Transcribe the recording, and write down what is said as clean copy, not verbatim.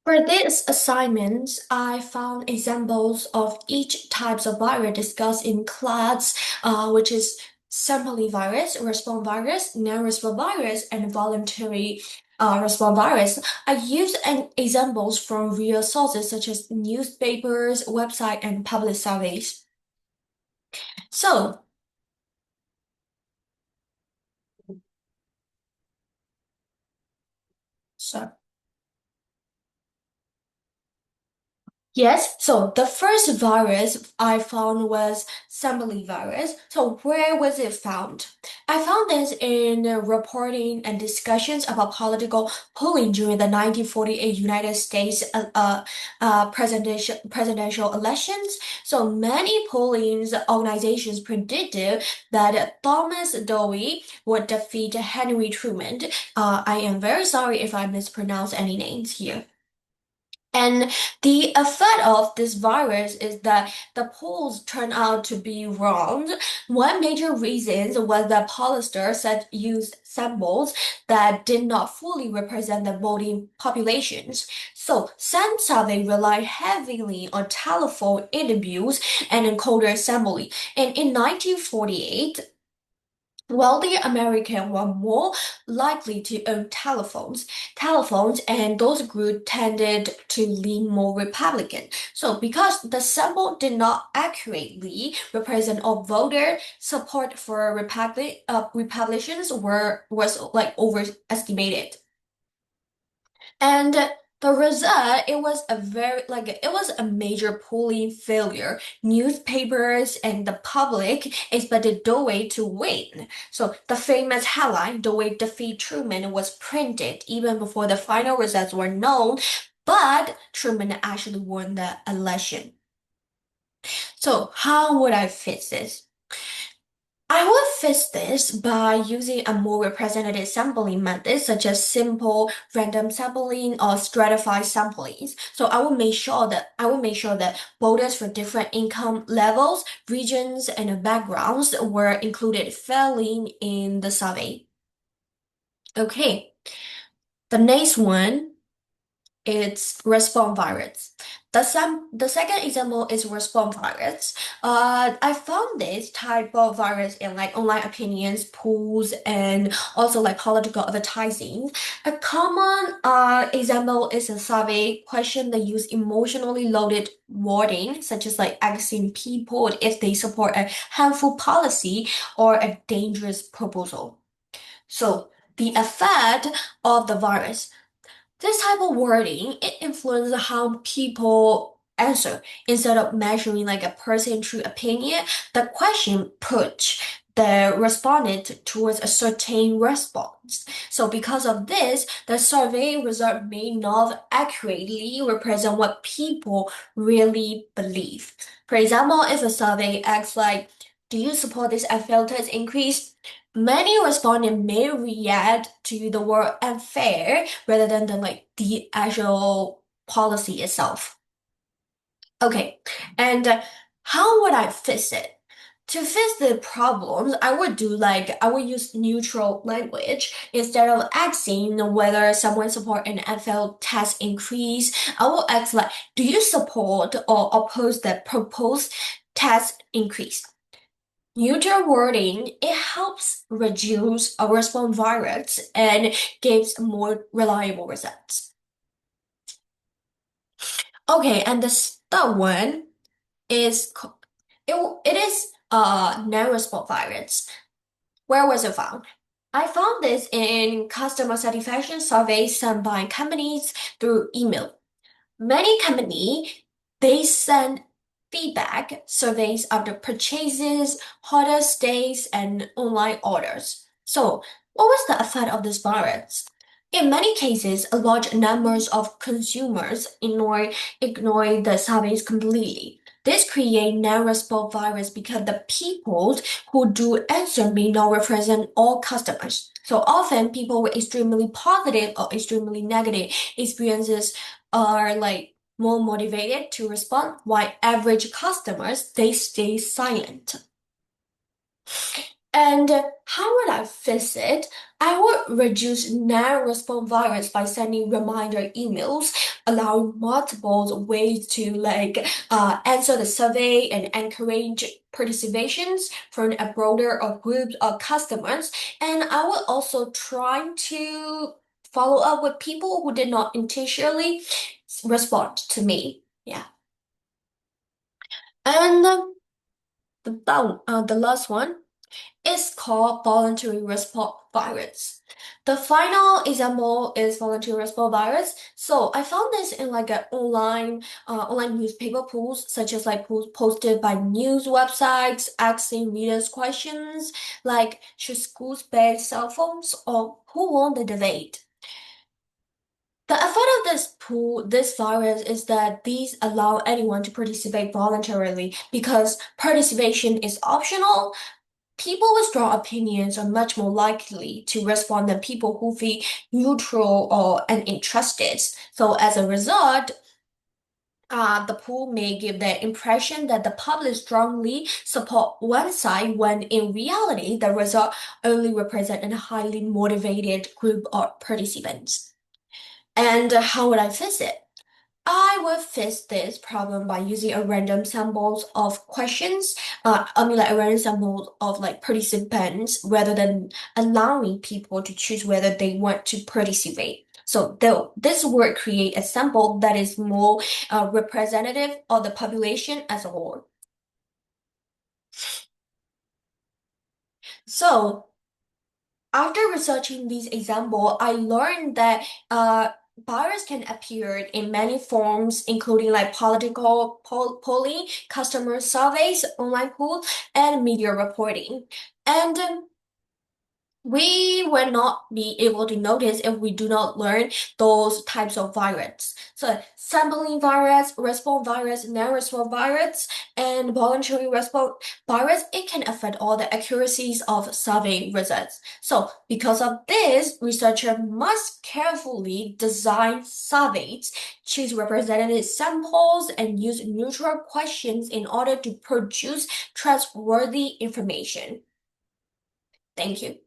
For this assignment, I found examples of each types of virus discussed in class, which is sample virus, response virus, non-response virus, and voluntary response virus. I used examples from real sources such as newspapers, website, and public surveys. So, so Yes, so the first virus I found was Assembly virus. So where was it found? I found this in reporting and discussions about political polling during the 1948 United States presidential elections. So many polling organizations predicted that Thomas Dewey would defeat Henry Truman. I am very sorry if I mispronounce any names here. And the effect of this virus is that the polls turned out to be wrong. One major reason was that pollsters said used samples that did not fully represent the voting populations. So some survey relied heavily on telephone interviews and encoder sampling. And in 1948, wealthy Americans were more likely to own telephones, and those groups tended to lean more Republican. So, because the sample did not accurately represent all voter support for Republicans was like overestimated. And the result, it was a major polling failure. Newspapers and the public expected Dewey to win. So the famous headline, Dewey defeat Truman, was printed even before the final results were known, but Truman actually won the election. So how would I fix this? I would fix this by using a more representative sampling method, such as simple random sampling or stratified samplings. So I will make sure that voters for different income levels, regions, and backgrounds were included fairly in the survey. Okay, the next one. It's response virus. The second example is response virus. I found this type of virus in like online opinions polls and also like political advertising. A common example is a survey question that use emotionally loaded wording, such as like asking people if they support a harmful policy or a dangerous proposal. So the effect of the virus. This type of wording, it influences how people answer. Instead of measuring like a person's true opinion, the question push the respondent towards a certain response. So because of this, the survey result may not accurately represent what people really believe. For example, if a survey asks like, do you support this NFL tax increase? Many respondents may react to the word unfair rather than the actual policy itself. Okay, and how would I fix it? To fix the problems, I would use neutral language instead of asking whether someone support an NFL tax increase. I will ask like, do you support or oppose the proposed tax increase? Neutral wording, it helps reduce a response virus and gives more reliable results. Okay, and the third one is it is non-response virus. Where was it found? I found this in customer satisfaction surveys sent by companies through email. Many companies they send feedback surveys after purchases, hotel stays, and online orders. So, what was the effect of this virus? In many cases, a large numbers of consumers ignore the surveys completely. This creates non-response virus because the people who do answer may not represent all customers. So often, people with extremely positive or extremely negative experiences are like more motivated to respond, while average customers they stay silent. And how would I fix it? I would reduce non-response virus by sending reminder emails, allowing multiple ways to answer the survey and encourage participations from a broader of groups of customers. And I would also try to follow up with people who did not intentionally respond to me. Yeah. And the last one. Is called voluntary response virus. The final example is voluntary response virus. So I found this in like an online newspaper polls, such as like polls posted by news websites asking readers questions like should schools ban cell phones or who won the debate? The effect of this virus is that these allow anyone to participate voluntarily because participation is optional. People with strong opinions are much more likely to respond than people who feel neutral or uninterested. So as a result, the poll may give the impression that the public strongly support one side when in reality the result only represent a highly motivated group of participants. And how would I fix it? I will fix this problem by using a random samples of questions. Like a random sample of like participants rather than allowing people to choose whether they want to participate. So this will create a sample that is more representative of the population as a whole. So after researching these examples, I learned that bias can appear in many forms, including like political polling, customer surveys, online polls, and media reporting. And we will not be able to notice if we do not learn those types of virus. So sampling virus, response virus, non-response virus, and voluntary response virus, it can affect all the accuracies of survey results. So because of this, researcher must carefully design surveys, choose representative samples, and use neutral questions in order to produce trustworthy information. Thank you.